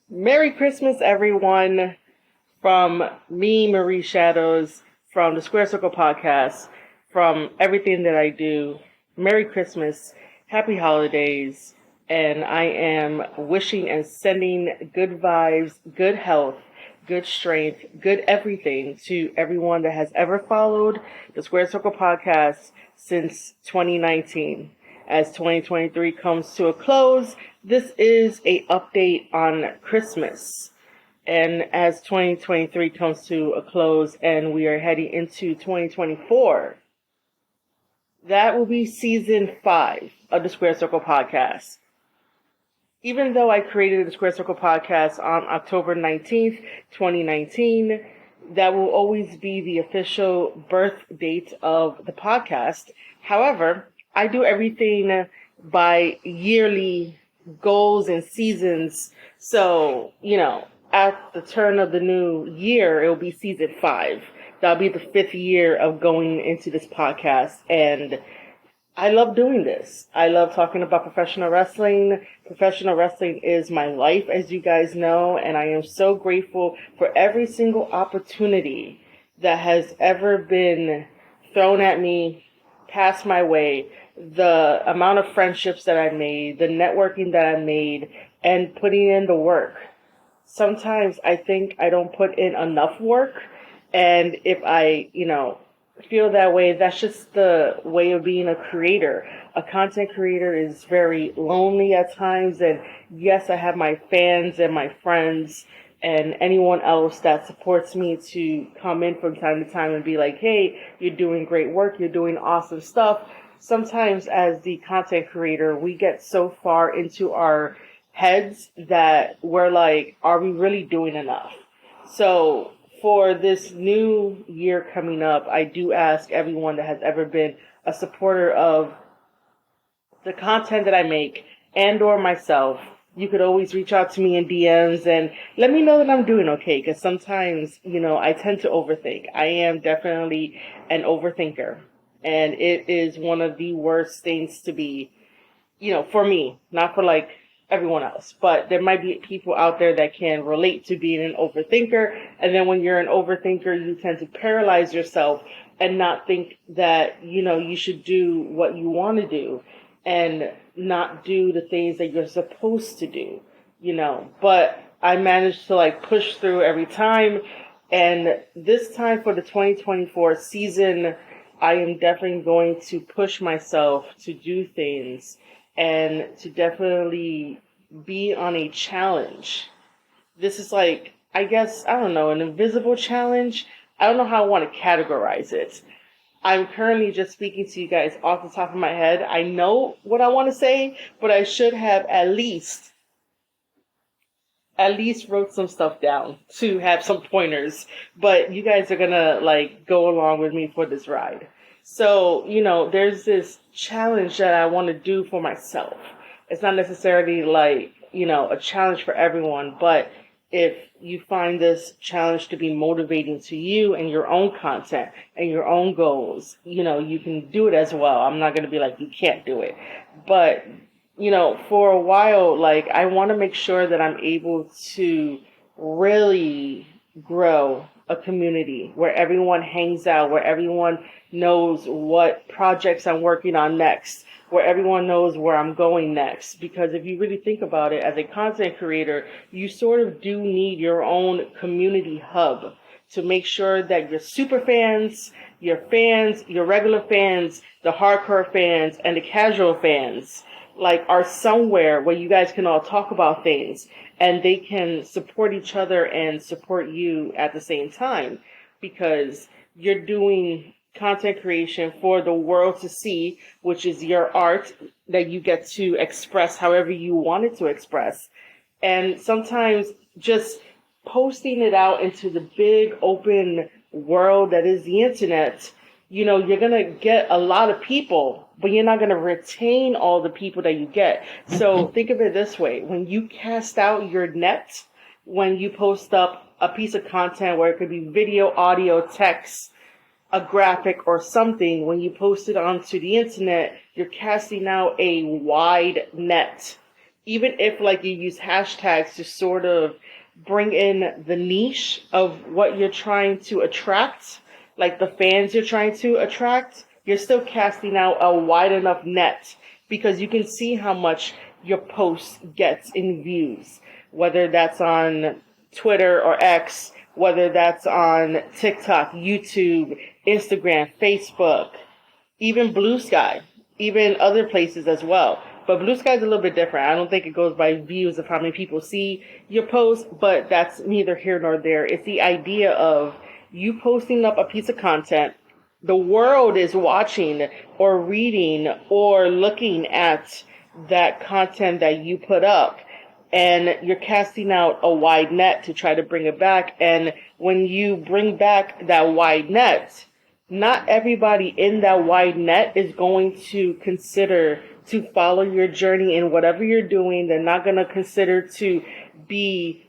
Merry Christmas, everyone, from me, Marie Shadows, from the Square Circle Podcast, from everything that I do. Merry Christmas, Happy Holidays, and I am wishing and sending good vibes, good health, good strength, good everything to everyone that has ever followed the Square Circle Podcast since 2019. As 2023 comes to a close, this is a update on Christmas. And as 2023 comes to a close and we are heading into 2024, that will be season 5 of the Square Circle Podcast. Even though I created the Square Circle Podcast on October 19th, 2019, that will always be the official birth date of the podcast. However, I do everything by yearly goals and seasons. So, at the turn of the new year, it will be season 5. That'll be the 5th year of going into this podcast. And I love doing this. I love talking about professional wrestling. Professional wrestling is my life, as you guys know, and I am so grateful for every single opportunity that has ever been thrown at me, passed my way, the amount of friendships that I made, the networking that I made, and putting in the work. Sometimes I think I don't put in enough work, and if I, feel that way, that's just the way of being a creator. A content creator is very lonely at times, and yes, I have my fans and my friends and anyone else that supports me to come in from time to time and be like, hey, you're doing great work, you're doing awesome stuff. Sometimes as the content creator, we get so far into our heads that we're like, are we really doing enough? So for this new year coming up, I do ask everyone that has ever been a supporter of the content that I make and or myself, you could always reach out to me in DMs and let me know that I'm doing okay. Because sometimes, I tend to overthink. I am definitely an overthinker. And it is one of the worst things to be, for me, not for like everyone else. But there might be people out there that can relate to being an overthinker. And then when you're an overthinker, you tend to paralyze yourself and not think that, you should do what you want to do and not do the things that you're supposed to do, But I managed to like push through every time. And this time for the 2024 season, I am definitely going to push myself to do things and to definitely be on a challenge. This is like, I guess, I don't know, an invisible challenge. I don't know how I want to categorize it. I'm currently just speaking to you guys off the top of my head. I know what I want to say, but I should have at least wrote some stuff down to have some pointers. But you guys are gonna like go along with me for this ride. So, there's this challenge that I want to do for myself. It's not necessarily like, a challenge for everyone, but if you find this challenge to be motivating to you and your own content and your own goals, you can do it as well. I'm not going to be like, you can't do it. But, for a while, like, I want to make sure that I'm able to really grow a community where everyone hangs out, where everyone knows what projects I'm working on next, where everyone knows where I'm going next. Because if you really think about it, as a content creator, you sort of do need your own community hub to make sure that your super fans, your regular fans, the hardcore fans, and the casual fans, like, are somewhere where you guys can all talk about things and they can support each other and support you at the same time, because you're doing content creation for the world to see, which is your art that you get to express however you want it to express. And sometimes just posting it out into the big open world that is the internet, you're going to get a lot of people, but you're not going to retain all the people that you get. So think of it this way. When you cast out your net, when you post up a piece of content where it could be video, audio, text, a graphic or something, when you post it onto the internet, you're casting out a wide net. even if like you use hashtags to sort of bring in the niche of what you're trying to attract, like the fans you're trying to attract, you're still casting out a wide enough net because you can see how much your post gets in views, whether that's on Twitter or X, whether that's on TikTok, YouTube, Instagram, Facebook, even Blue Sky, even other places as well. But Blue Sky is a little bit different. I don't think it goes by views of how many people see your post, but that's neither here nor there. It's the idea of you posting up a piece of content. The world is watching or reading or looking at that content that you put up, and you're casting out a wide net to try to bring it back. And when you bring back that wide net, not everybody in that wide net is going to consider to follow your journey in whatever you're doing. They're not going to consider to be,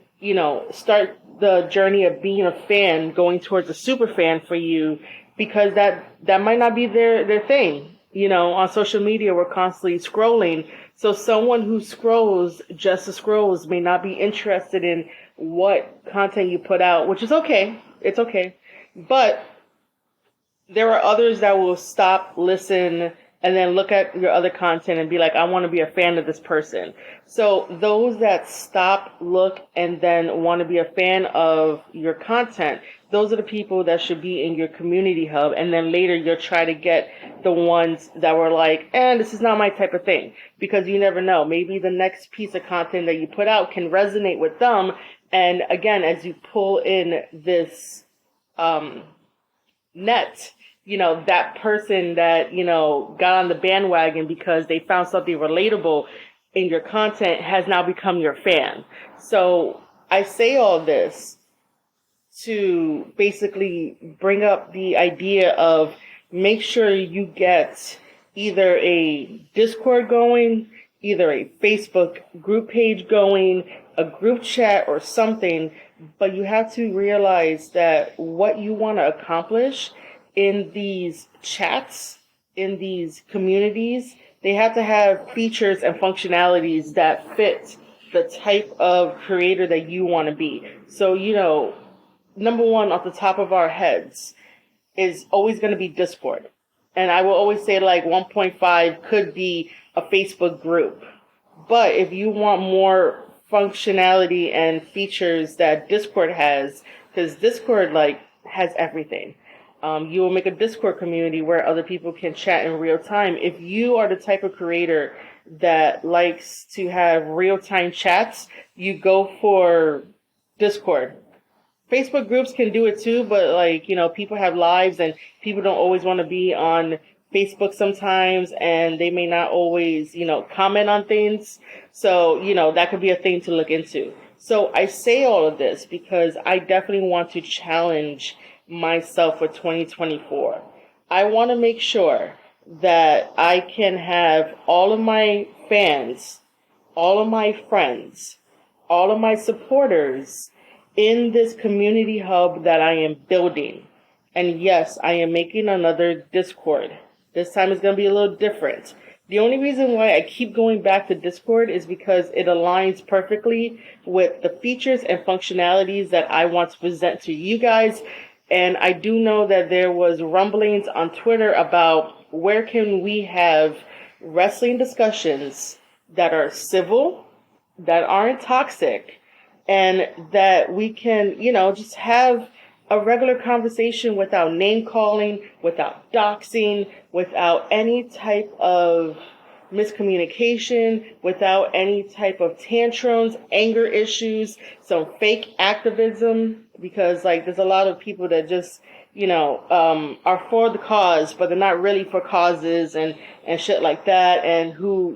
start the journey of being a fan, going towards a super fan for you, because that might not be their thing. On social media, we're constantly scrolling. So someone who scrolls just to scrolls may not be interested in what content you put out, which is okay. It's okay. But there are others that will stop, listen, and then look at your other content and be like, I want to be a fan of this person. So those that stop, look, and then want to be a fan of your content, those are the people that should be in your community hub. And then later you'll try to get the ones that were like, this is not my type of thing. Because you never know. Maybe the next piece of content that you put out can resonate with them. And again, as you pull in this net, that person that, got on the bandwagon because they found something relatable in your content has now become your fan. So I say all this to basically bring up the idea of make sure you get either a Discord going, either a Facebook group page going, a group chat or something, but you have to realize that what you want to accomplish in these chats, in these communities, they have to have features and functionalities that fit the type of creator that you want to be. So, number one off the top of our heads is always going to be Discord. And I will always say like 1.5 could be a Facebook group. But if you want more functionality and features that Discord has, because Discord has everything. You will make a Discord community where other people can chat in real time. If you are the type of creator that likes to have real-time chats, you go for Discord. Facebook groups can do it too, but people have lives and people don't always want to be on Facebook sometimes, and they may not always, comment on things. So, that could be a thing to look into. So I say all of this because I definitely want to challenge myself for 2024. I want to make sure that I can have all of my fans, all of my friends, all of my supporters in this community hub that I am building. And yes, I am making another Discord. This time it's going to be a little different. The only reason why I keep going back to Discord is because it aligns perfectly with the features and functionalities that I want to present to you guys. And I do know that there was rumblings on Twitter about where can we have wrestling discussions that are civil, that aren't toxic, and that we can, just have a regular conversation without name calling, without doxing, without any type of miscommunication, without any type of tantrums, anger issues, some fake activism, because there's a lot of people that just, are for the cause, but they're not really for causes and shit like that, and who,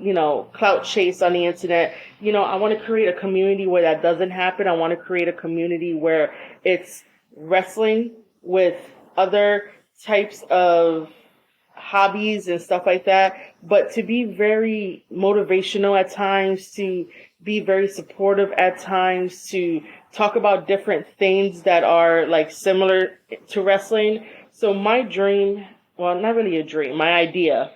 clout chase on the internet. I want to create a community where that doesn't happen. I want to create a community where it's wrestling with other types of hobbies and stuff like that, but to be very motivational at times, to be very supportive at times, to talk about different things that are similar to wrestling. So my dream, well, not really a dream, my idea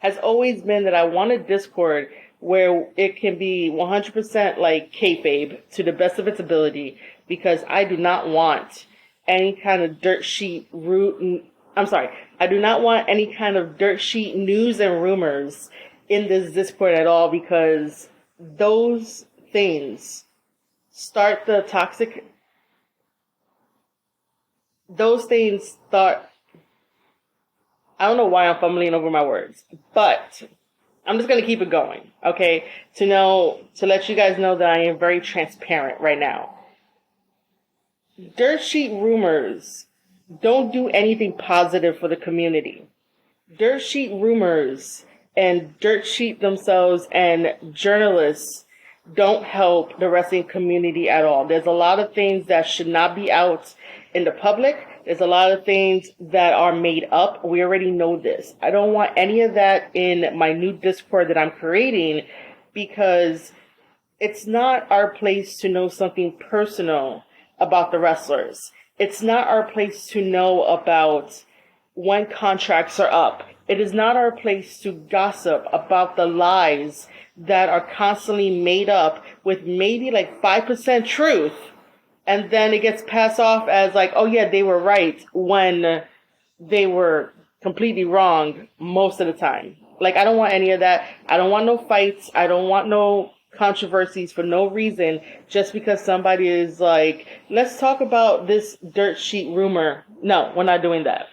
has always been that I want a Discord where it can be 100% like kayfabe to the best of its ability, because I do not want any kind of dirt sheet I do not want any kind of dirt sheet news and rumors in this Discord at all, because those things start the toxic. Those things start. I don't know why I'm fumbling over my words, but I'm just going to keep it going, okay? To let you guys know that I am very transparent right now. Dirt sheet rumors don't do anything positive for the community. Dirt sheet rumors and dirt sheet themselves and journalists don't help the wrestling community at all. There's a lot of things that should not be out in the public. There's a lot of things that are made up. We already know this. I don't want any of that in my new Discord that I'm creating, because it's not our place to know something personal about the wrestlers. It's not our place to know about when contracts are up. It is not our place to gossip about the lies that are constantly made up with maybe like 5% truth. And then it gets passed off as like, oh yeah, they were right, when they were completely wrong most of the time. Like, I don't want any of that. I don't want no fights. I don't want no controversies for no reason, just because somebody is like, let's talk about this dirt sheet rumor. No, we're not doing that.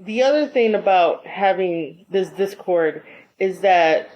The other thing about having this Discord is that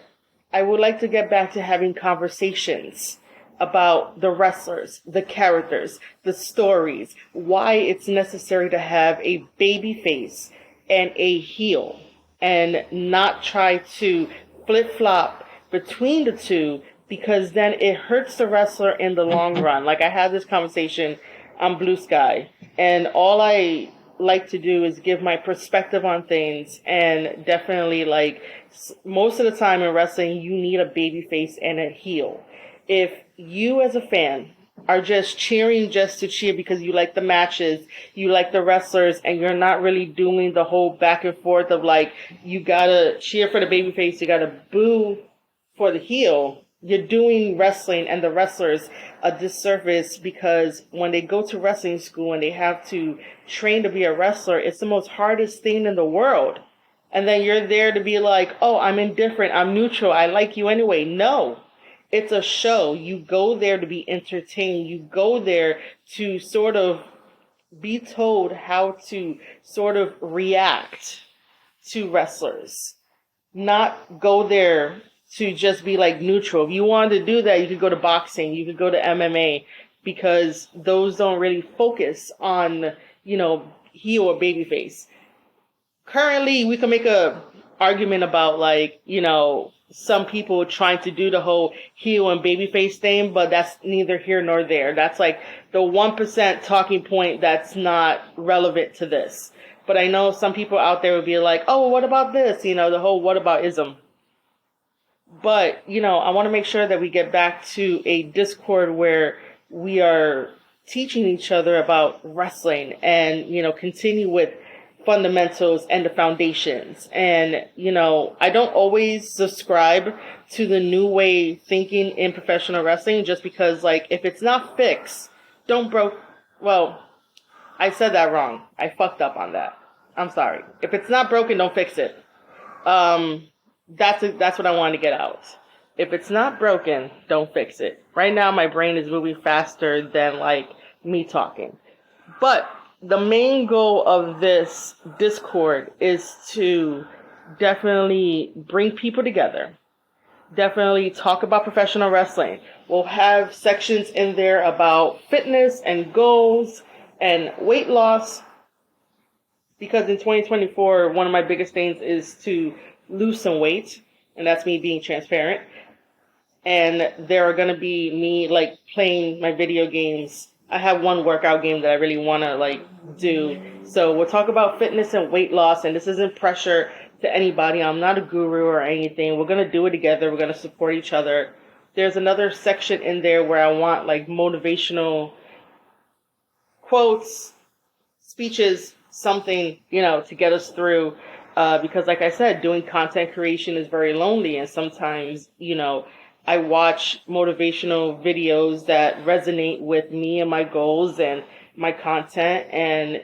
I would like to get back to having conversations about the wrestlers, the characters, the stories, why it's necessary to have a baby face and a heel, and not try to flip-flop between the two, because then it hurts the wrestler in the long run. Like, I had this conversation on Blue Sky, and all I like to do is give my perspective on things, and definitely, like, most of the time in wrestling, you need a baby face and a heel. If you as a fan are just cheering just to cheer because you like the matches, you like the wrestlers, and you're not really doing the whole back and forth of like, you gotta cheer for the babyface, you gotta boo for the heel, you're doing wrestling and the wrestlers a disservice, because when they go to wrestling school and they have to train to be a wrestler, it's the most hardest thing in the world. And then you're there to be like, oh, I'm indifferent, I'm neutral, I like you anyway. No. It's a show. You go there to be entertained. You go there to sort of be told how to sort of react to wrestlers. Not go there to just be like neutral. If you wanted to do that, you could go to boxing. You could go to MMA, because those don't really focus on, heel or babyface. Currently, we can make a argument about like, some people trying to do the whole heel and babyface thing, but that's neither here nor there. That's like the 1% talking point that's not relevant to this. But I know some people out there would be like, oh, what about this? The whole what about ism. But, I want to make sure that we get back to a Discord where we are teaching each other about wrestling and, continue with fundamentals and the foundations. And, I don't always subscribe to the new way thinking in professional wrestling, just because, like, if it's not fixed, I said that wrong. I fucked up on that. I'm sorry. If it's not broken, don't fix it. That's what I wanted to get out. If it's not broken, don't fix it. Right now, my brain is moving faster than, like, me talking. But the main goal of this Discord is to definitely bring people together. Definitely talk about professional wrestling. We'll have sections in there about fitness and goals and weight loss. Because in 2024, one of my biggest things is to lose some weight. And that's me being transparent. And there are going to be me, like, playing my video games. I have one workout game that I really want to, like, do. So we'll talk about fitness and weight loss, and this isn't pressure to anybody. I'm not a guru or anything. We're going to do it together. We're going to support each other. There's another section in there where I want, like, motivational quotes, speeches, something, to get us through Because like I said, doing content creation is very lonely, and sometimes, I watch motivational videos that resonate with me and my goals and my content, and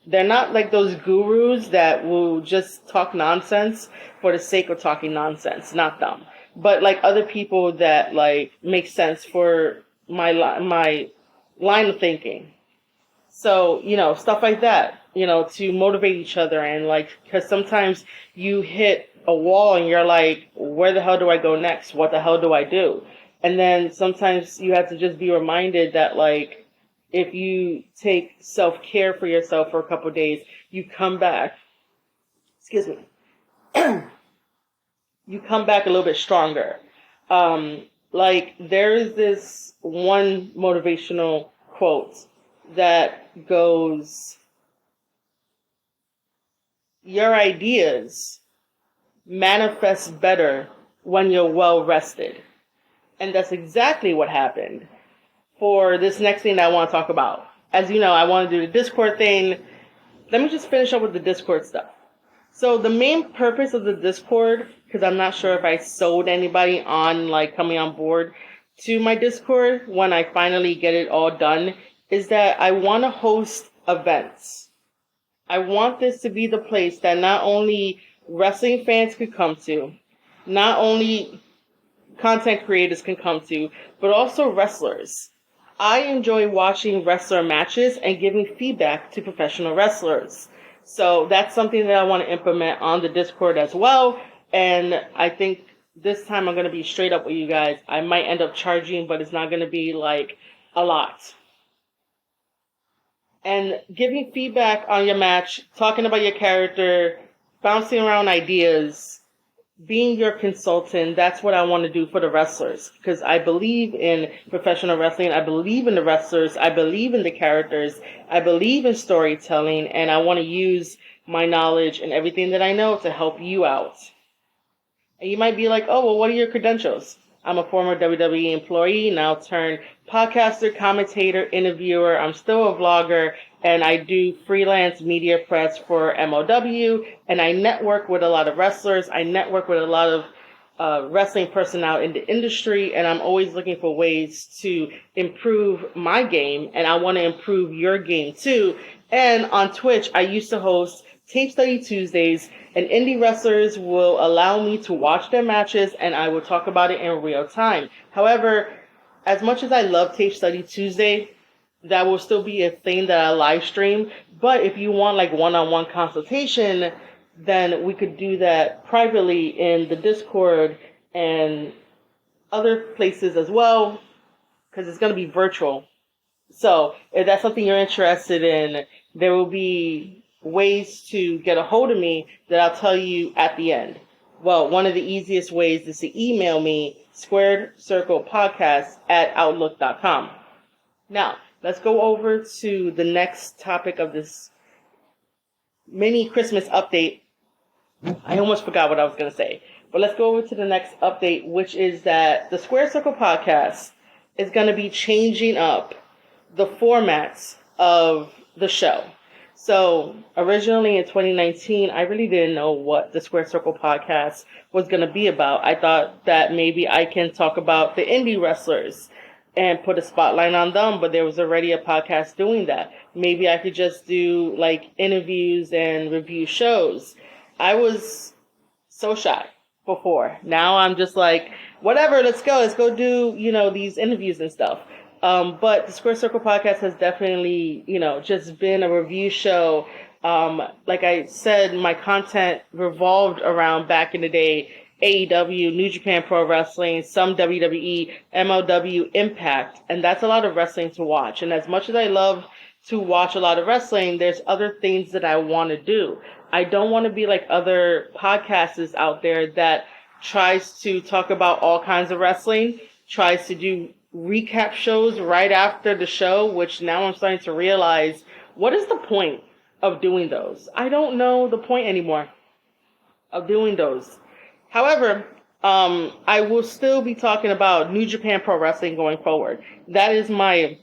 they're not like those gurus that will just talk nonsense for the sake of talking nonsense. Not them, but like other people that like make sense for my line of thinking. So, stuff like that, to motivate each other. And like, because sometimes you hit a wall and you're like, where the hell do I go next? What the hell do I do? And then sometimes you have to just be reminded that, like, if you take self-care for yourself for a couple of days, you come back, excuse me, you come back a little bit stronger. Like, there is this one motivational quote that goes, your ideas manifest better when you're well rested. And that's exactly what happened for this next thing that I want to talk about. As you know, I want to do the Discord thing. Let me just finish up with the Discord stuff. So the main purpose of the Discord, because I'm not sure if I sold anybody on like coming on board to my Discord when I finally get it all done, is that I want to host events. I want this to be the place that not only wrestling fans could come to, not only content creators can come to, but also wrestlers. I enjoy watching wrestler matches and giving feedback to professional wrestlers. So that's something that I want to implement on the Discord as well. And I think this time I'm going to be straight up with you guys. I might end up charging, but it's not going to be like a lot. And giving feedback on your match, talking about your character, bouncing around ideas, being your consultant, that's what I want to do for the wrestlers. Because I believe in professional wrestling, I believe in the wrestlers, I believe in the characters, I believe in storytelling, and I want to use my knowledge and everything that I know to help you out. And you might be like, oh, well, what are your credentials? I'm a former WWE employee, now turned podcaster, commentator, interviewer. I'm still a vlogger, and I do freelance media press for MOW, and I network with a lot of wrestlers. I network with a lot of wrestling personnel in the industry, and I'm always looking for ways to improve my game, and I want to improve your game too. And on Twitch, I used to host Tape Study Tuesdays, and indie wrestlers will allow me to watch their matches, and I will talk about it in real time. However, as much as I love Tape Study Tuesday, that will still be a thing that I live stream. But if you want like one-on-one consultation, then we could do that privately in the Discord and other places as well, because it's going to be virtual. So if that's something you're interested in, there will be ways to get a hold of me that I'll tell you at the end. Well, one of the easiest ways is to email me, squaredcirclepodcast@outlook.com. Now, let's go over to the next topic of this mini Christmas update. I almost forgot what I was going to say. But let's go over to the next update, which is that the Squared Circle Podcast is going to be changing up the formats of the show. So originally in 2019, I really didn't know what the Square Circle Podcast was going to be about. I thought that maybe I can talk about the indie wrestlers and put a spotlight on them, but there was already a podcast doing that. Maybe I could just do like interviews and review shows. I was so shy before. Now I'm just like, whatever, let's go do, these interviews and stuff. But the Square Circle Podcast has definitely, just been a review show. Like I said, my content revolved around back in the day, AEW, New Japan Pro Wrestling, some WWE, MLW, Impact. And that's a lot of wrestling to watch. And as much as I love to watch a lot of wrestling, there's other things that I want to do. I don't want to be like other podcasters out there that tries to talk about all kinds of wrestling, tries to do recap shows right after the show, which now I'm starting to realize, what is the point of doing those? I don't know the point anymore of doing those. However, I will still be talking about New Japan Pro Wrestling going forward. That is my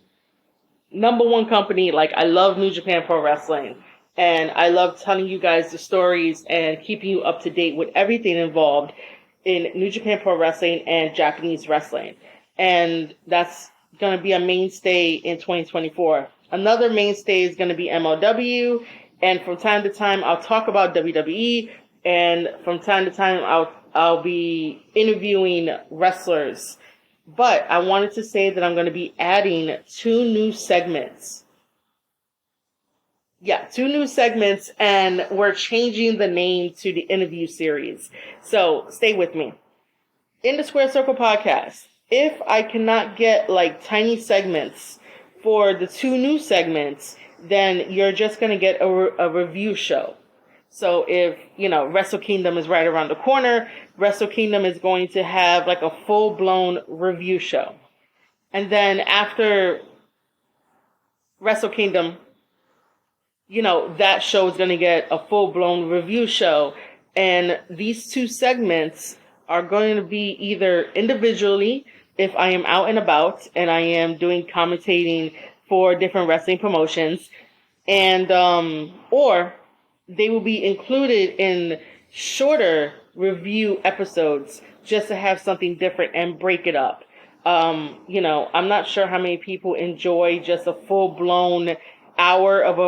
number one company. Like, I love New Japan Pro Wrestling. And I love telling you guys the stories and keeping you up to date with everything involved in New Japan Pro Wrestling and Japanese wrestling. And that's going to be a mainstay in 2024. Another mainstay is going to be MLW. And from time to time, I'll talk about WWE. And from time to time, I'll be interviewing wrestlers. But I wanted to say that I'm going to be adding 2 new segments. Yeah, 2 new segments, and we're changing the name to the interview series. So stay with me. In the Square Circle podcast, if I cannot get like tiny segments for the 2 new segments, then you're just going to get a review show. So if, Wrestle Kingdom is right around the corner, Wrestle Kingdom is going to have like a full-blown review show. And then after Wrestle Kingdom, that show is going to get a full-blown review show. And these 2 segments are going to be either individually, if I am out and about and I am doing commentating for different wrestling promotions, and or they will be included in shorter review episodes just to have something different and break it up. I'm not sure how many people enjoy just a full-blown hour of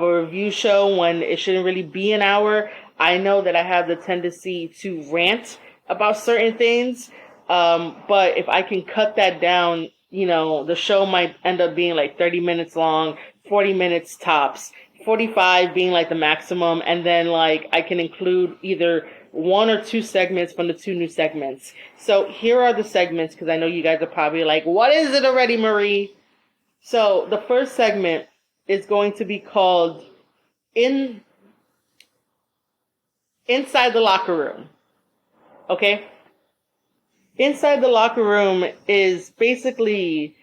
a review show when it shouldn't really be an hour. I know that I have the tendency to rant about certain things, but if I can cut that down, the show might end up being like 30 minutes long, 40 minutes tops, 45 being like the maximum, and then like I can include either 1 or 2 segments from the 2 new segments. So here are the segments, because I know you guys are probably like, what is it already, Marie? So the first segment is going to be called Inside the Locker Room. Okay? Inside the Locker Room is basically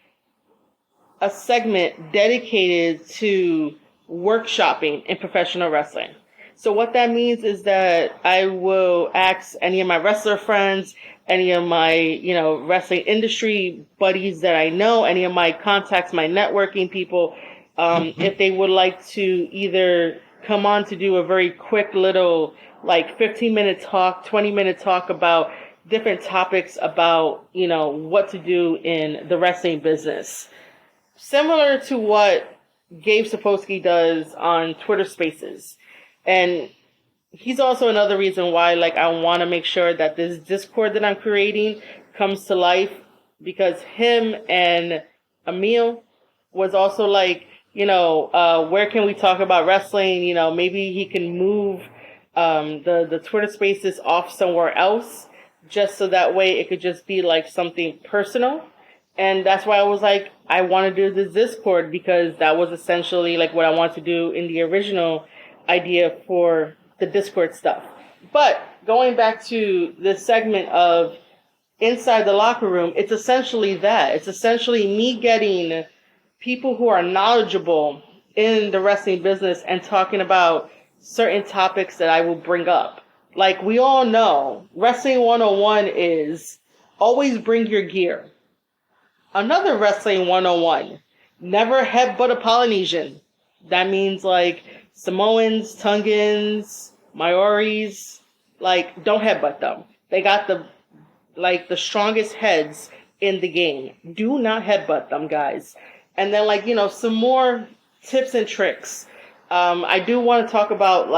a segment dedicated to workshopping in professional wrestling. So what that means is that I will ask any of my wrestler friends, any of my, wrestling industry buddies that I know, any of my contacts, my networking people, if they would like to either come on to do a very quick little, like 15-minute talk, 20-minute talk about different topics about, what to do in the wrestling business. Similar to what Gabe Sapolsky does on Twitter Spaces. And he's also another reason why, I want to make sure that this Discord that I'm creating comes to life, because him and Emil was also where can we talk about wrestling? Maybe he can move the Twitter Spaces off somewhere else, just so that way it could just be like something personal. And that's why I was like, I want to do this Discord, because that was essentially what I wanted to do in the original idea for the Discord stuff. But going back to this segment of Inside the Locker Room, it's essentially that. It's essentially me getting people who are knowledgeable in the wrestling business and talking about certain topics that I will bring up. Like we all know, Wrestling 101 is always bring your gear. Another Wrestling 101, never headbutt a Polynesian. That means Samoans, Tongans, Maoris, don't headbutt them. They got the strongest heads in the game. Do not headbutt them, guys. And then some more tips and tricks. I do want to talk about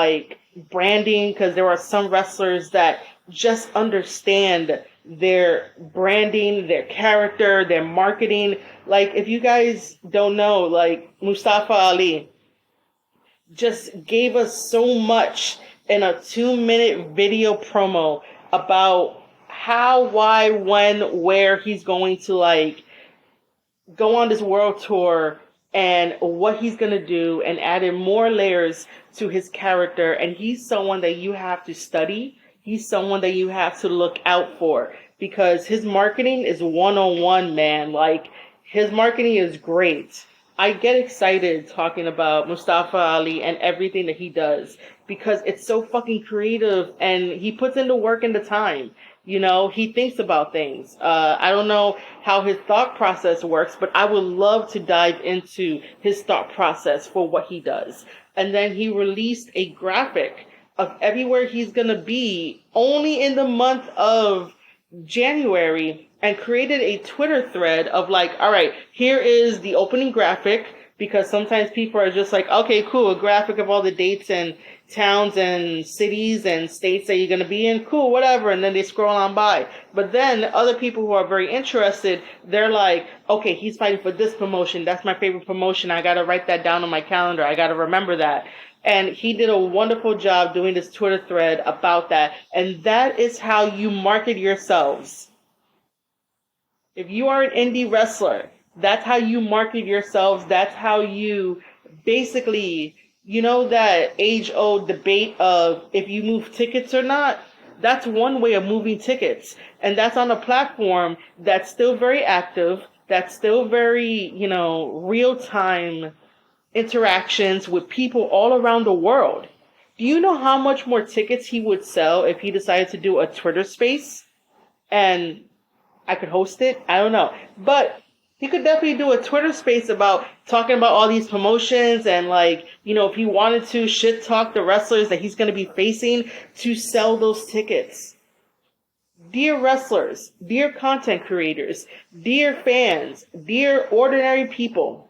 branding, because there are some wrestlers that just understand their branding, their character, their marketing. If you guys don't know, Mustafa Ali just gave us so much in a 2-minute video promo about how, why, when, where he's going to go on this world tour and what he's going to do, and added more layers to his character. And he's someone that you have to study. He's someone that you have to look out for, because his marketing is 101, man. His marketing is great. I get excited talking about Mustafa Ali and everything that he does, because it's so fucking creative, and he puts in the work and the time. He thinks about things. I don't know how his thought process works, but I would love to dive into his thought process for what he does. And then he released a graphic of everywhere he's going to be only in the month of January, and created a Twitter thread of like, all right, here is the opening graphic, because sometimes people are just like, okay, cool, a graphic of all the dates and towns and cities and states that you're going to be in, cool, whatever, and then they scroll on by. But then other people who are very interested, they're like, okay, he's fighting for this promotion, that's my favorite promotion, I got to write that down on my calendar, I got to remember that. And he did a wonderful job doing this Twitter thread about that. And that is how you market yourselves. If you are an indie wrestler, that's how you market yourselves. That's how you basically, you know, that age-old debate of if you move tickets or not. That's one way of moving tickets. And that's on a platform that's still very active, that's still very, you know, real-time interactions with people all around the world. Do you know how much more tickets he would sell if he decided to do a Twitter space and I could host it? I don't know. But he could definitely do a Twitter space about talking about all these promotions and, like, you know, if he wanted to shit talk the wrestlers that he's going to be facing to sell those tickets. Dear wrestlers, dear content creators, dear fans, dear ordinary people,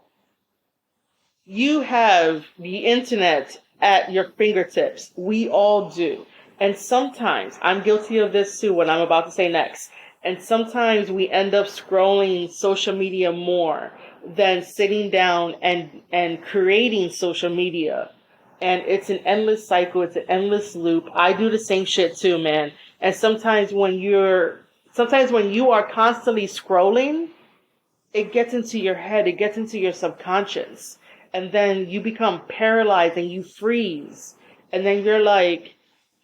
you have the internet at your fingertips. We all do. And sometimes, I'm guilty of this too, what I'm about to say next. And sometimes we end up scrolling social media more than sitting down and creating social media. And it's an endless cycle. It's an endless loop. I do the same shit too, man. And sometimes when you are constantly scrolling, it gets into your head. It gets into your subconscious. And then you become paralyzed and you freeze. And then you're like,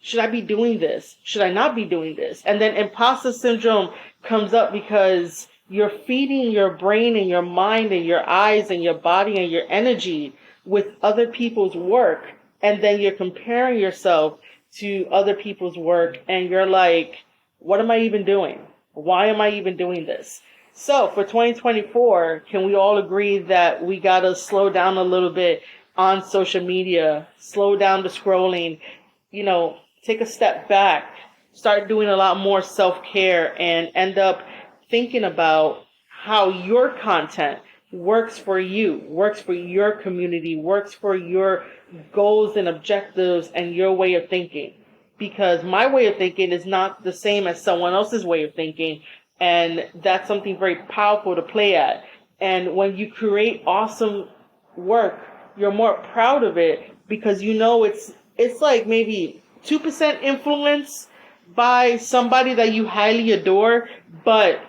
should I be doing this? Should I not be doing this? And then imposter syndrome comes up because you're feeding your brain and your mind and your eyes and your body and your energy with other people's work. And then you're comparing yourself to other people's work. And you're like, what am I even doing? Why am I even doing this? So for 2024, can we all agree that we got to slow down a little bit on social media, slow down the scrolling, you know, take a step back, start doing a lot more self-care, and end up thinking about how your content works for you, works for your community, works for your goals and objectives and your way of thinking. Because my way of thinking is not the same as someone else's way of thinking. And that's something very powerful to play at. And when you create awesome work, you're more proud of it because you know it's like maybe 2% influence by somebody that you highly adore, but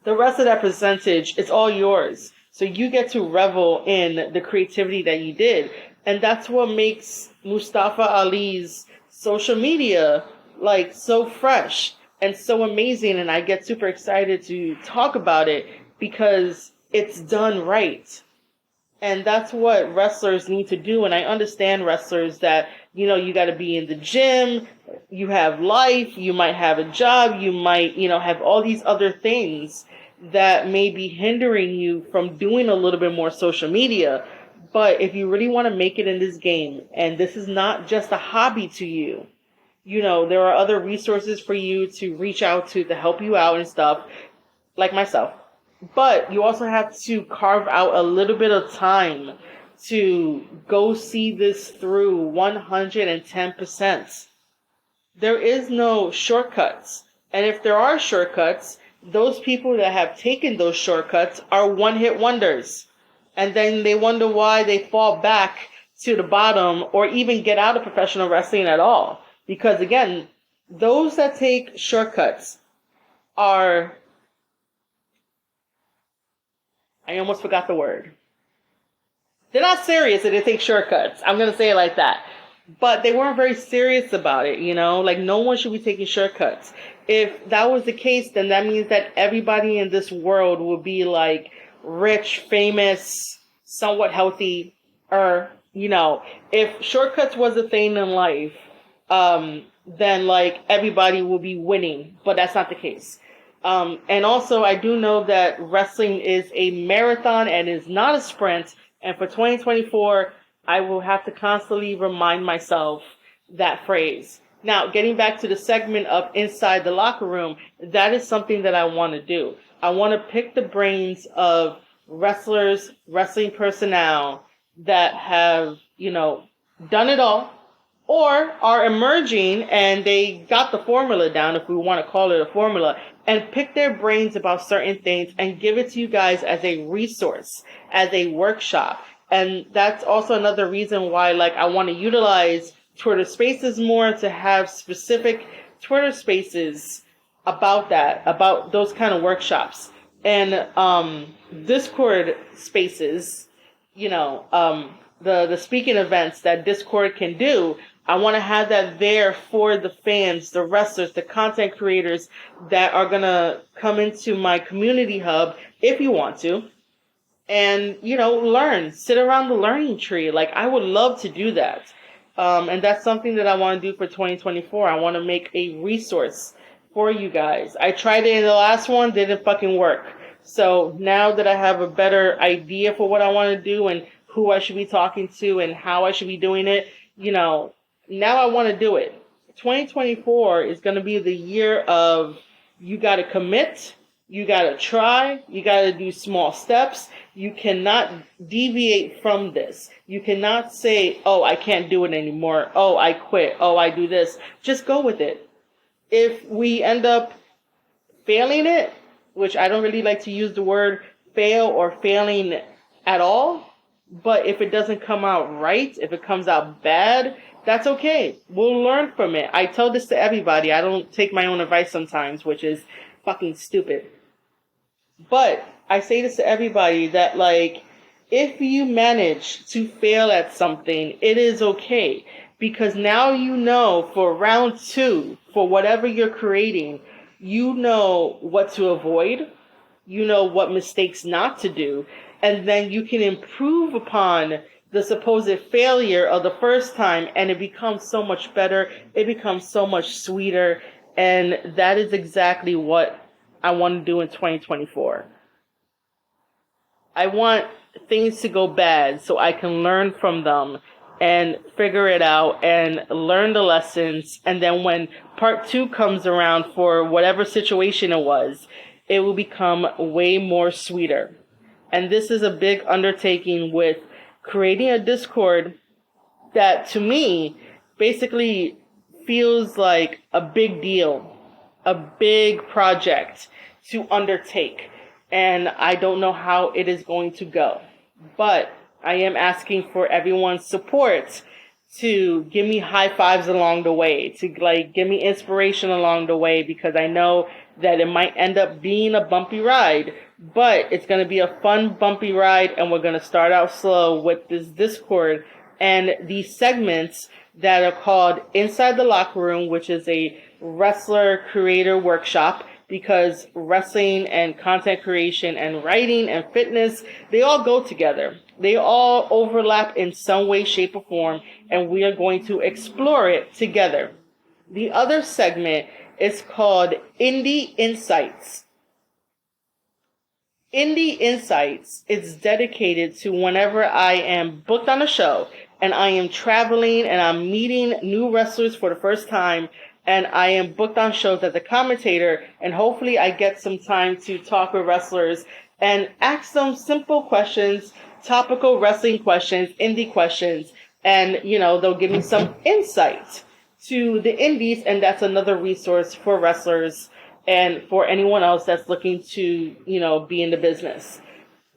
the rest of that percentage, it's all yours. So you get to revel in the creativity that you did. And that's what makes Mustafa Ali's social media like so fresh and so amazing, and I get super excited to talk about it because it's done right. And that's what wrestlers need to do. And I understand wrestlers that, you know, you got to be in the gym, you have life, you might have a job, you might, you know, have all these other things that may be hindering you from doing a little bit more social media. But if you really want to make it in this game, and this is not just a hobby to you, you know, there are other resources for you to reach out to help you out and stuff, like myself. But you also have to carve out a little bit of time to go see this through 110%. There is no shortcuts. And if there are shortcuts, those people that have taken those shortcuts are one-hit wonders. And then they wonder why they fall back to the bottom or even get out of professional wrestling at all. Because again, those that take shortcuts are, I almost forgot the word. They're not serious if they take shortcuts. I'm going to say it like that. But they weren't very serious about it, you know? Like, no one should be taking shortcuts. If that was the case, then that means that everybody in this world will be, like, rich, famous, somewhat healthy, or, you know, if shortcuts was a thing in life, then, like, everybody will be winning. But that's not the case. And also, I do know that wrestling is a marathon and is not a sprint. And for 2024, I will have to constantly remind myself that phrase. Now, getting back to the segment of inside the locker room, that is something that I want to do. I want to pick the brains of wrestlers, wrestling personnel that have, done it all or are emerging and they got the formula down, if we want to call it a formula, and pick their brains about certain things and give it to you guys as a resource, as a workshop. And that's also another reason why, I want to utilize Twitter Spaces more, to have specific Twitter Spaces about that, about those kind of workshops. And Discord Spaces, the speaking events that Discord can do, I want to have that there for the fans, the wrestlers, the content creators that are going to come into my community hub, if you want to, and, learn, sit around the learning tree. I would love to do that. And that's something that I want to do for 2024. I want to make a resource for you guys. I tried it in the last one, didn't fucking work. So now that I have a better idea for what I want to do and who I should be talking to and how I should be doing it, now I want to do it. 2024 is going to be the year of, you got to commit, you got to try, you got to do small steps. You cannot deviate from this. You cannot say, oh, I can't do it anymore. Oh, I quit. Oh, I do this. Just go with it. If we end up failing it, which I don't really like to use the word fail or failing at all, but if it doesn't come out right, if it comes out bad, that's okay. We'll learn from it. I tell this to everybody. I don't take my own advice sometimes, which is fucking stupid. But I say this to everybody that, if you manage to fail at something, it is okay. Because now you know for round 2, for whatever you're creating, you know what to avoid. You know what mistakes not to do. And then you can improve upon the supposed failure of the first time, and it becomes so much better. It becomes so much sweeter. And that is exactly what I want to do in 2024. I want things to go bad so I can learn from them and figure it out and learn the lessons. And then when part 2 comes around for whatever situation it was, it will become way more sweeter. And this is a big undertaking with creating a Discord that, to me, basically feels like a big deal, a big project to undertake. And I don't know how it is going to go. But I am asking for everyone's support to give me high fives along the way, to give me inspiration along the way, because I know that it might end up being a bumpy ride, but it's going to be a fun bumpy ride, and we're going to start out slow with this Discord and these segments that are called Inside the Locker Room, which is a wrestler creator workshop, because wrestling and content creation and writing and fitness, they all go together. They all overlap in some way, shape, or form, and we are going to explore it together. The other segment is called Indie Insights. Indie Insights is dedicated to whenever I am booked on a show and I am traveling and I'm meeting new wrestlers for the first time, and I am booked on shows as a commentator, and hopefully I get some time to talk with wrestlers and ask them simple questions, topical wrestling questions, indie questions, and, they'll give me some insight to the indies, and that's another resource for wrestlers and for anyone else that's looking to, be in the business.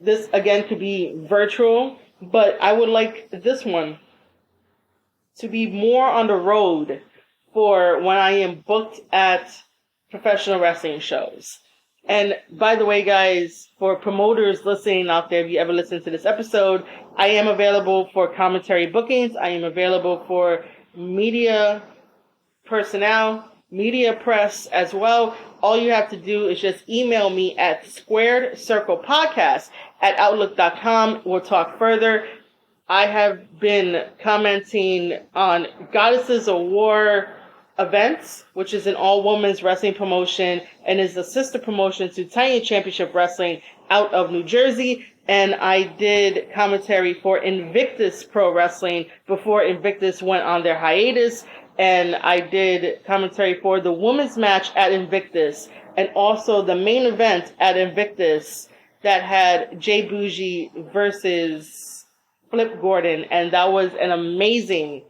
This, again, could be virtual, but I would like this one to be more on the road for when I am booked at professional wrestling shows. And by the way, guys, for promoters listening out there, if you ever listen to this episode, I am available for commentary bookings. I am available for media personnel, media press as well. All you have to do is just email me at squaredcirclepodcast@outlook.com. We'll talk further. I have been commenting on Goddesses of War Events, which is an all-women's wrestling promotion and is a sister promotion to Titanium Championship Wrestling out of New Jersey. And I did commentary for Invictus Pro Wrestling before Invictus went on their hiatus. And I did commentary for the women's match at Invictus and also the main event at Invictus that had Jay Bougie versus Flip Gordon. And that was an amazing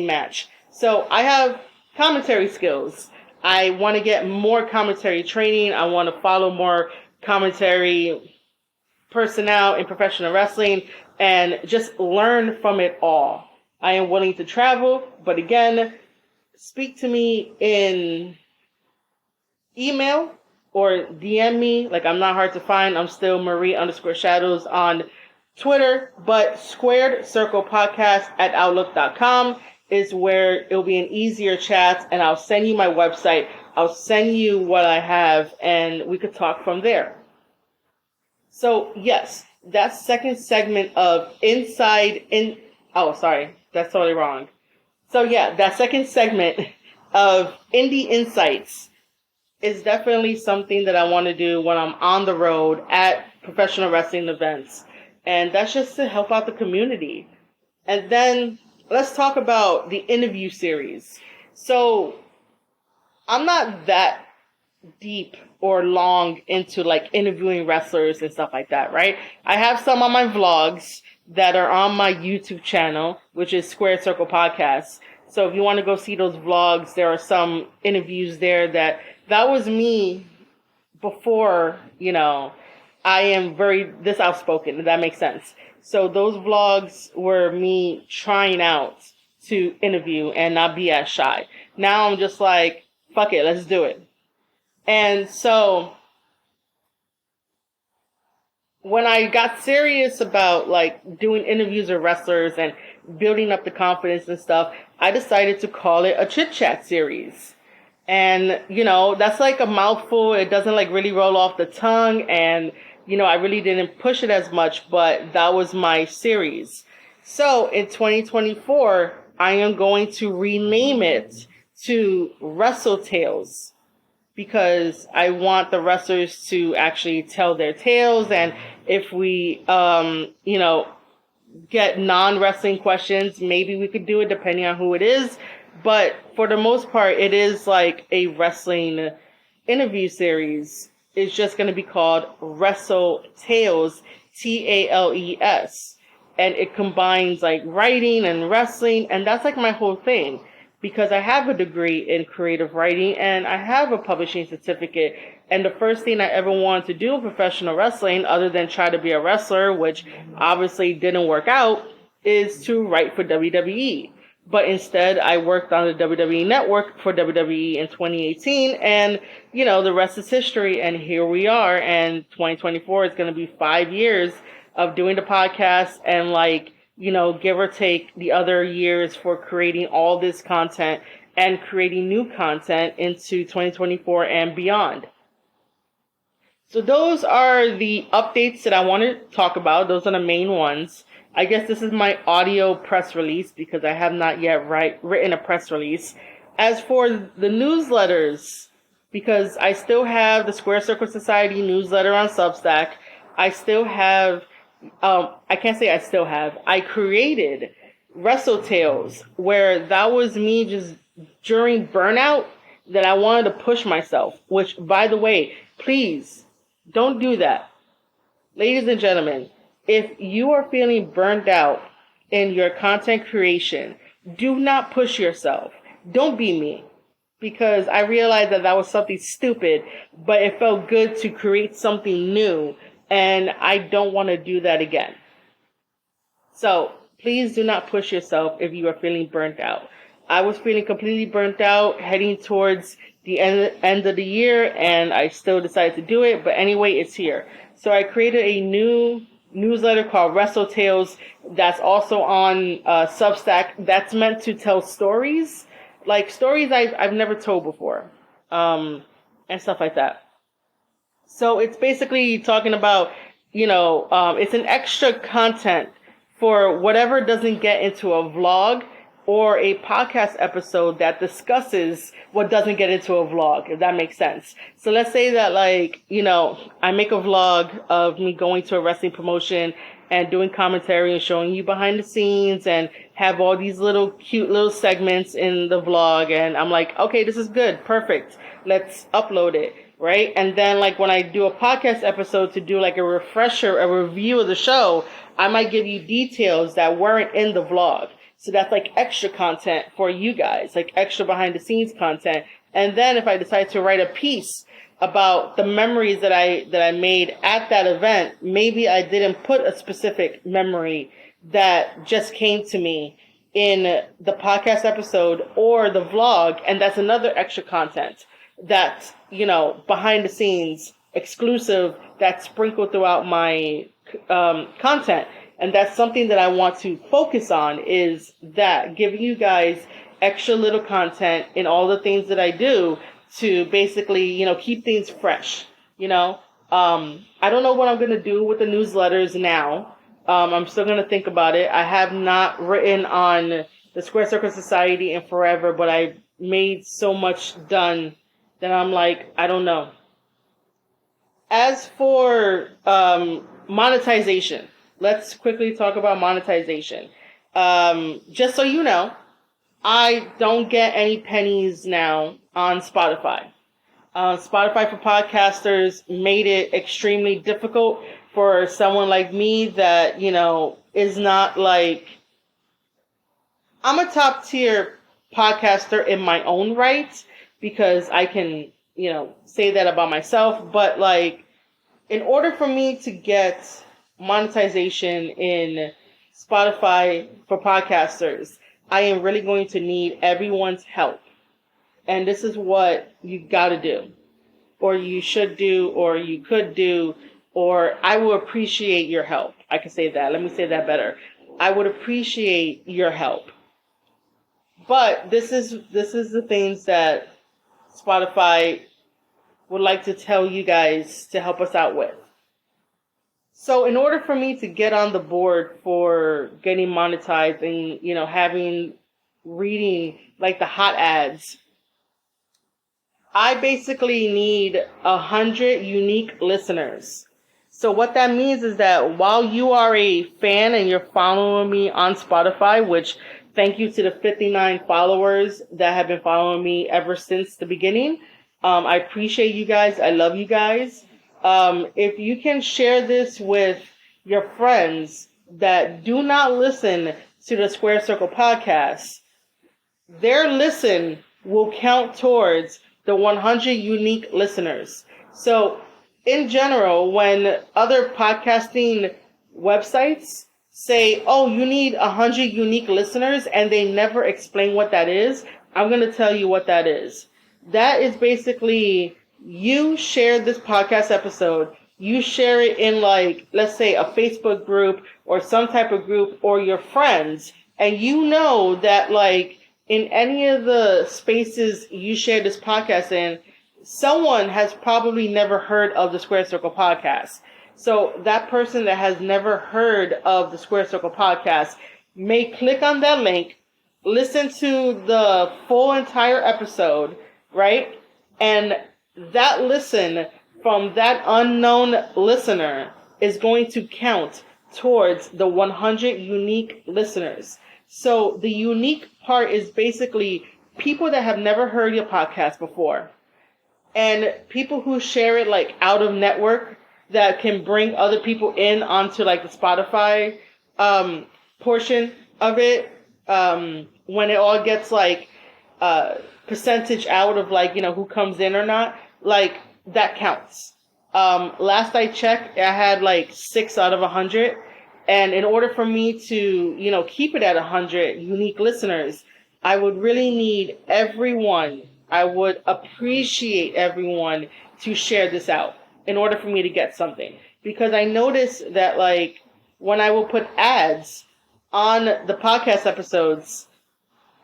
match. So I have commentary skills. I want to get more commentary training. I want to follow more commentary personnel in professional wrestling and just learn from it all. I am willing to travel, but again, speak to me in email or DM me. Like, I'm not hard to find. I'm still Marie_Shadows on Twitter, but Squared Circle Podcast at Outlook.com is where it'll be an easier chat, and I'll send you my website. I'll send you what I have, and we could talk from there. So, yes, that second segment of oh, sorry, that's totally wrong. So, yeah, that second segment of Indie Insights is definitely something that I want to do when I'm on the road at professional wrestling events. And that's just to help out the community. And then let's talk about the interview series. So I'm not that deep or long into like interviewing wrestlers and stuff like that, right? I have some on my vlogs that are on my YouTube channel, which is Squared Circle Podcast. So if you want to go see those vlogs, there are some interviews there that was me before, I am this outspoken, if that makes sense. So those vlogs were me trying out to interview and not be as shy. Now I'm just like, fuck it, let's do it. And so when I got serious about like doing interviews with wrestlers and building up the confidence and stuff, I decided to call it a chit chat series. And, that's like a mouthful. It doesn't like really roll off the tongue. And, I really didn't push it as much, but that was my series. So in 2024, I am going to rename it to Wrestle Tales because I want the wrestlers to actually tell their tales. And if we, get non-wrestling questions, maybe we could do it depending on who it is. But for the most part, it is like a wrestling interview series. It's just going to be called Wrestle Tales, Tales. And it combines like writing and wrestling. And that's like my whole thing. Because I have a degree in creative writing and I have a publishing certificate. And the first thing I ever wanted to do in professional wrestling, other than try to be a wrestler, which obviously didn't work out, is to write for WWE. But instead, I worked on the WWE Network for WWE in 2018. And, the rest is history. And here we are. And 2024 is going to be 5 years of doing the podcast and give or take the other years for creating all this content and creating new content into 2024 and beyond. So those are the updates that I want to talk about. Those are the main ones. I guess this is my audio press release because I have not yet written a press release. As for the newsletters, because I still have the Square Circle Society newsletter on Substack, I still have I can't say I still have. I created Wrestle Tales, where that was me just during burnout that I wanted to push myself, which, by the way, please don't do that. Ladies and gentlemen, if you are feeling burned out in your content creation, do not push yourself. Don't be me. Because I realized that was something stupid, but it felt good to create something new. And I don't want to do that again. So please do not push yourself if you are feeling burnt out. I was feeling completely burnt out heading towards the end of the year, and I still decided to do it. But anyway, it's here. So I created a new newsletter called Wrestle Tales that's also on Substack. That's meant to tell stories, like stories I've never told before, and stuff like that. So it's basically talking about, it's an extra content for whatever doesn't get into a vlog or a podcast episode that discusses what doesn't get into a vlog, if that makes sense. So let's say that, like, you know, I make a vlog of me going to a wrestling promotion and doing commentary and showing you behind the scenes and have all these little cute little segments in the vlog. And I'm like, okay, this is good. Perfect. Let's upload it. Right. And then, like, when I do a podcast episode to do like a refresher, a review of the show, I might give you details that weren't in the vlog. So that's like extra content for you guys, like extra behind the scenes content. And then if I decide to write a piece about the memories that I made at that event, maybe I didn't put a specific memory that just came to me in the podcast episode or the vlog, and that's another extra content that's, you know, behind the scenes, exclusive, that's sprinkled throughout my content. And that's something that I want to focus on, is that giving you guys extra little content in all the things that I do to basically, you know, keep things fresh. You know, I don't know what I'm going to do with the newsletters now. I'm still going to think about it. I have not written on the Square Circle Society in forever, but I made so much done that I'm like, I don't know. As for monetization, let's quickly talk about monetization. Just so you know, I don't get any pennies now on Spotify. Spotify for Podcasters made it extremely difficult for someone like me that, you know, is not like... I'm a top tier podcaster in my own right, because I can, you know, say that about myself. But, like, in order for me to get monetization in Spotify for Podcasters, I am really going to need everyone's help. And this is what you got to do, or you should do, or you could do, or I will appreciate your help. I can say that. Let me say that better. I would appreciate your help. But this is the things that Spotify would like to tell you guys to help us out with. So in order for me to get on the board for getting monetized and, you know, reading like the hot ads, I basically need 100 unique listeners. So what that means is that while you are a fan and you're following me on Spotify, which thank you to the 59 followers that have been following me ever since the beginning. I appreciate you guys. I love you guys. If you can share this with your friends that do not listen to the Square Circle podcast, their listen will count towards the 100 unique listeners. So in general, when other podcasting websites say, oh, you need 100 unique listeners, and they never explain what that is, I'm going to tell you what that is. That is basically, you share this podcast episode, you share it in, like, let's say a Facebook group or some type of group, or your friends, and you know that, like, in any of the spaces you share this podcast in, someone has probably never heard of the Square Circle podcast. So that person that has never heard of the Square Circle podcast may click on that link, listen to the full entire episode, right? And that listen from that unknown listener is going to count towards the 100 unique listeners. So the unique part is basically people that have never heard your podcast before, and people who share it like out of network, that can bring other people in onto like the Spotify portion of it. When it all gets like percentage out of, like, you know, who comes in or not, like, that counts. Last I checked, I had like 6 out of 100. And in order for me to, you know, keep it at 100 unique listeners, I would really need everyone. I would appreciate everyone to share this out in order for me to get something. Because I noticed that, like, when I will put ads on the podcast episodes,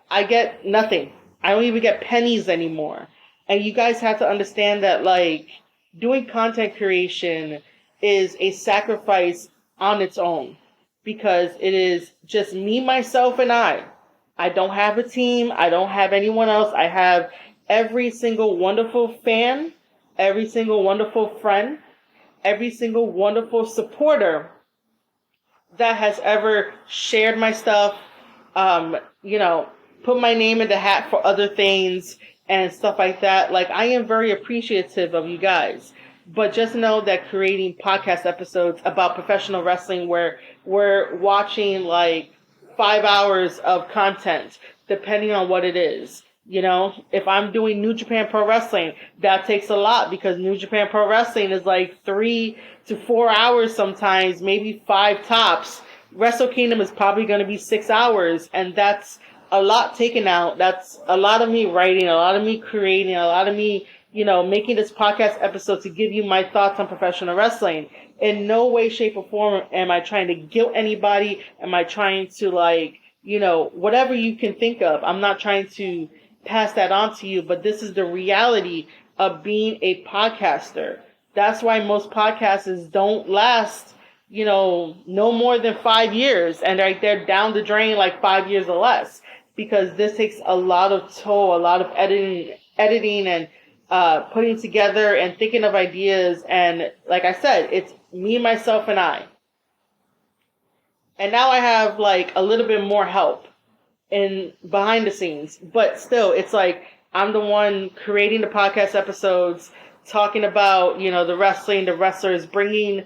I get nothing. I don't even get pennies anymore. And you guys have to understand that, like, doing content creation is a sacrifice on its own. Because it is just me, myself, and I. I don't have a team. I don't have anyone else. I have every single wonderful fan, every single wonderful friend, every single wonderful supporter that has ever shared my stuff, um, you know, put my name in the hat for other things and stuff like that. Like, I am very appreciative of you guys. But just know that creating podcast episodes about professional wrestling where we're watching like 5 hours of content, depending on what it is. You know, if I'm doing New Japan Pro Wrestling, that takes a lot because New Japan Pro Wrestling is like 3 to 4 hours sometimes, maybe five tops. Wrestle Kingdom is probably going to be 6 hours, and that's a lot taken out. That's a lot of me writing, a lot of me creating, a lot of me, making this podcast episode to give you my thoughts on professional wrestling. In no way, shape, or form am I trying to guilt anybody. Am I trying to whatever you can think of. I'm not trying to pass that on to you, but this is the reality of being a podcaster. That's why most podcasts don't last, no more than 5 years, and they're down the drain like 5 years or less, because this takes a lot of toll, a lot of editing and putting together and thinking of ideas. And like I said, it's me, myself, and I. And now I have like a little bit more help in behind the scenes, but still, it's like I'm the one creating the podcast episodes, talking about, the wrestling, the wrestlers, bringing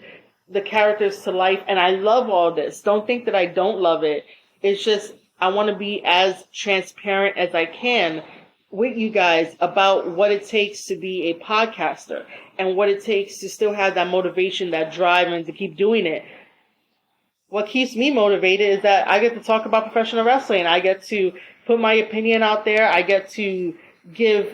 the characters to life. And I love all this. Don't think that I don't love it. It's just, I want to be as transparent as I can with you guys about what it takes to be a podcaster and what it takes to still have that motivation, that drive, and to keep doing it. What keeps me motivated is that I get to talk about professional wrestling. I get to put my opinion out there. I get to give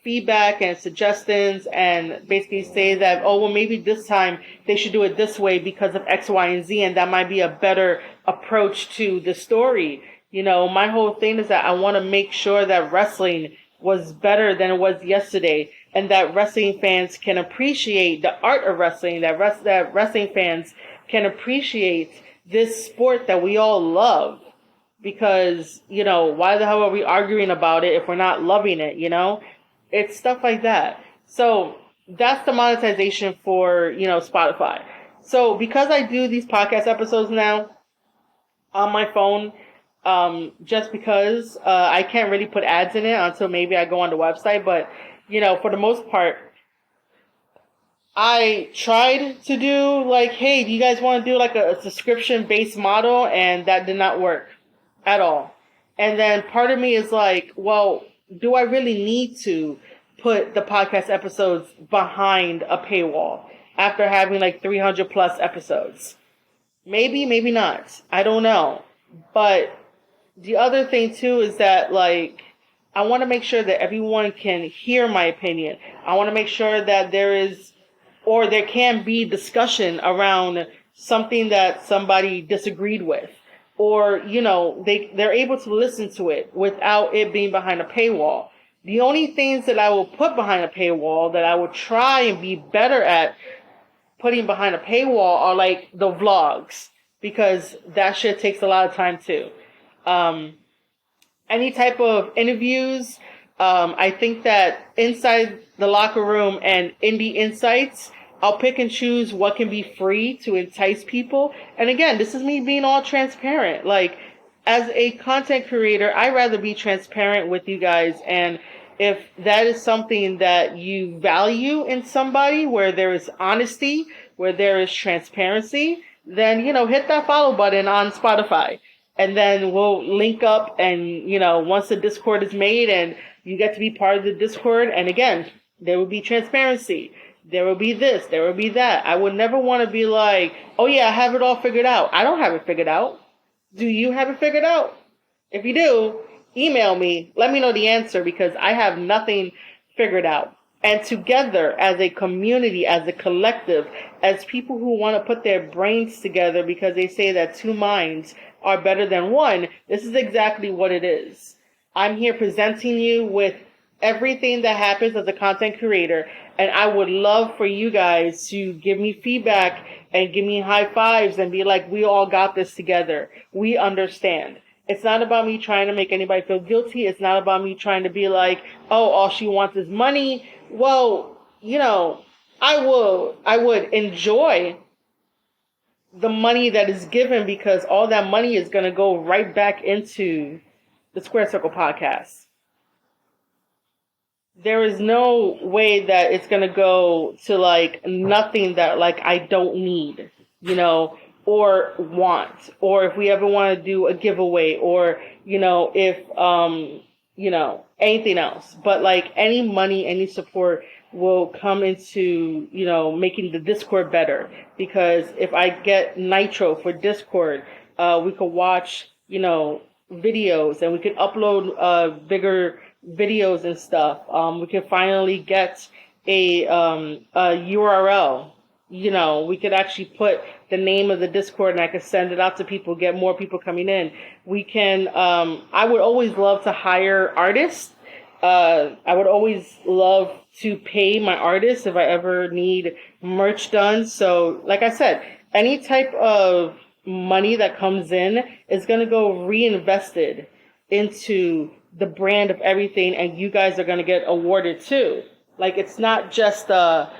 feedback and suggestions and basically say that, oh, well, maybe this time they should do it this way because of X, Y, and Z, and that might be a better approach to the story. My whole thing is that I want to make sure that wrestling was better than it was yesterday, and that wrestling fans can appreciate the art of wrestling, that wrestling fans can appreciate this sport that we all love. Because, why the hell are we arguing about it if we're not loving it, It's stuff like that. So that's the monetization for, Spotify. So because I do these podcast episodes now on my phone, just because I can't really put ads in it until maybe I go on the website. But, for the most part, I tried to do like, hey, do you guys want to do like a subscription-based model? And that did not work at all. And then part of me is like, well, do I really need to put the podcast episodes behind a paywall after having like 300 plus episodes? Maybe, maybe not. I don't know. But the other thing too is that like, I want to make sure that everyone can hear my opinion. I want to make sure that there can be discussion around something that somebody disagreed with. Or, they're able to listen to it without it being behind a paywall. The only things that I will put behind a paywall that I will try and be better at putting behind a paywall are like the vlogs, because that shit takes a lot of time too. Any type of interviews, I think that Inside the Locker Room and Indie Insights, I'll pick and choose what can be free to entice people. And again, this is me being all transparent. Like, as a content creator, I'd rather be transparent with you guys. And if that is something that you value in somebody, where there is honesty, where there is transparency, then, hit that follow button on Spotify. And then we'll link up and, once the Discord is made and you get to be part of the Discord, and again, there will be transparency. There will be this, there will be that. I would never want to be like, oh yeah, I have it all figured out. I don't have it figured out. Do you have it figured out? If you do, email me. Let me know the answer, because I have nothing figured out. And together, as a community, as a collective, as people who want to put their brains together because they say that two minds are better than one, this is exactly what it is. I'm here presenting you with everything that happens as a content creator, and I would love for you guys to give me feedback and give me high fives and be like, we all got this together. We understand. It's not about me trying to make anybody feel guilty. It's not about me trying to be like, oh, all she wants is money. Well, I would enjoy the money that is given, because all that money is going to go right back into the Square Circle podcast. There is no way that it's going to go to like nothing that like I don't need, or want, or if we ever want to do a giveaway, or, if, anything else. But like any money, any support will come into, making the Discord better. Because if I get Nitro for Discord, we could watch, videos, and we could upload bigger videos and stuff. We can finally get a URL. We could actually put the name of the Discord, and I could send it out to people, get more people coming in. We can, I would always love to hire artists. I would always love to pay my artists if I ever need merch done. So, like I said, any type of money that comes in is going to go reinvested into the brand of everything, and you guys are going to get awarded too. Like, it's not just a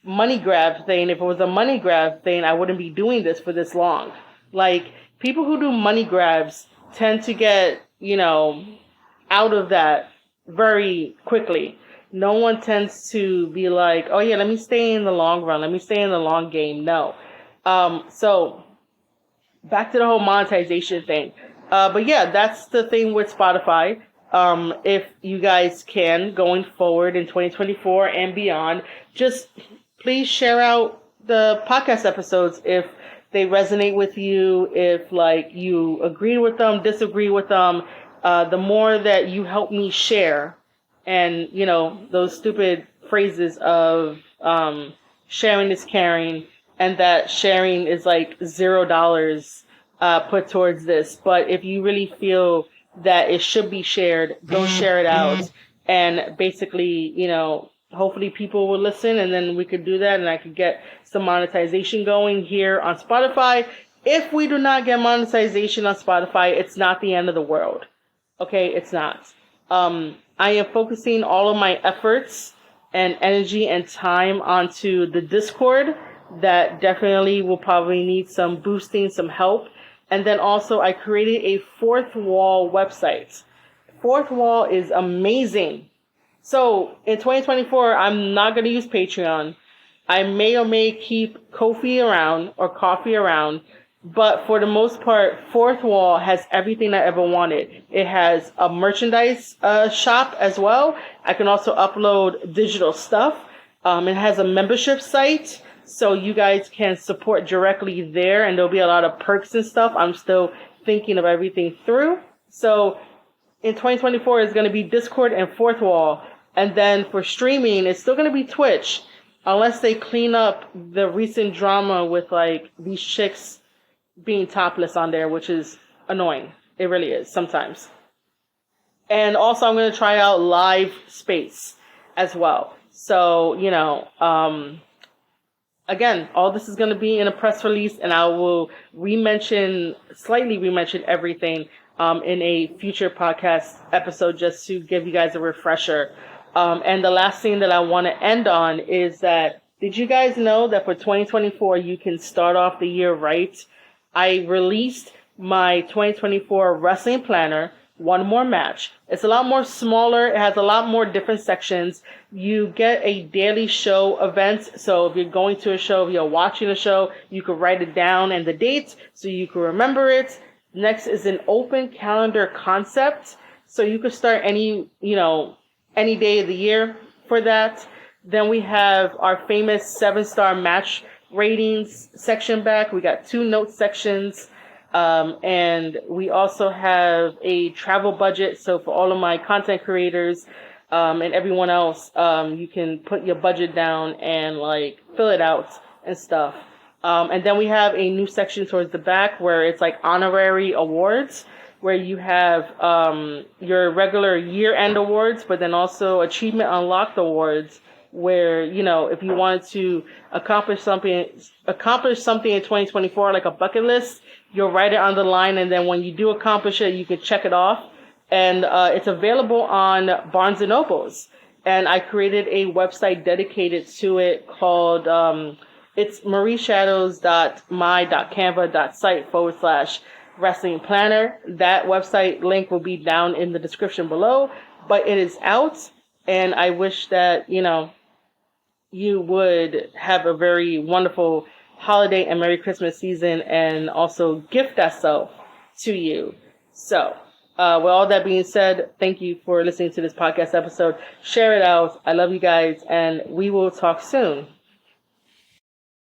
money grab thing. If it was a money grab thing, I wouldn't be doing this for this long. Like, people who do money grabs tend to get, out of that very quickly. No one tends to be like, oh yeah, let me stay in the long run. Let me stay in the long game. No. So back to the whole monetization thing. But yeah, that's the thing with Spotify. If you guys can, going forward in 2024 and beyond, just please share out the podcast episodes if they resonate with you, if like you agree with them, disagree with them. The more that you help me share, and those stupid phrases of sharing is caring, and that sharing is like $0 put towards this. But if you really feel that it should be shared, go share it out. And basically, hopefully people will listen, and then we could do that, and I could get some monetization going here on Spotify. If we do not get monetization on Spotify, it's not the end of the world. Okay, it's not. I am focusing all of my efforts and energy and time onto the Discord. That definitely will probably need some boosting, some help. And then also I created a Fourth Wall website. Fourth Wall is amazing. So in 2024, I'm not going to use Patreon. I may or may keep Ko-fi around or coffee around. But for the most part, Fourth Wall has everything I ever wanted. It has a merchandise shop as well. I can also upload digital stuff. It has a membership site, so you guys can support directly there, and there'll be a lot of perks and stuff. I'm still thinking of everything through. So in 2024, it's going to be Discord and Fourth Wall. And then for streaming, it's still going to be Twitch, unless they clean up the recent drama with like these chicks being topless on there, which is annoying. It really is sometimes. And also I'm going to try out Live Space as well. So, again, all this is going to be in a press release, and I will slightly re-mention everything in a future podcast episode, just to give you guys a refresher. And the last thing that I want to end on is that, did you guys know that for 2024, you can start off the year right? I released my 2024 wrestling planner, One More Match. It's a lot more smaller. It has a lot more different sections. You get a daily show event. So if you're going to a show, if you're watching a show, you can write it down and the dates so you can remember it. Next is an open calendar concept. So you could start any day of the year for that. Then we have our famous 7-star match ratings section back. We got 2 note sections. And we also have a travel budget. So for all of my content creators, and everyone else, you can put your budget down and like fill it out and stuff. And then we have a new section towards the back where it's like honorary awards, where you have, your regular year-end awards, but then also achievement unlocked awards where, you know, if you wanted to accomplish something in 2024, like a bucket list, you'll write it on the line, and then when you do accomplish it, you can check it off. And it's available on Barnes and Nobles. And I created a website dedicated to it called it's marieshadows.my.canva.site/wrestling planner. That website link will be down in the description below, but it is out, and I wish that, you know, you would have a very wonderful holiday and Merry Christmas season, and also gift that self to you. So, with all that being said, thank you for listening to this podcast episode. Share it out. I love you guys, and we will talk soon.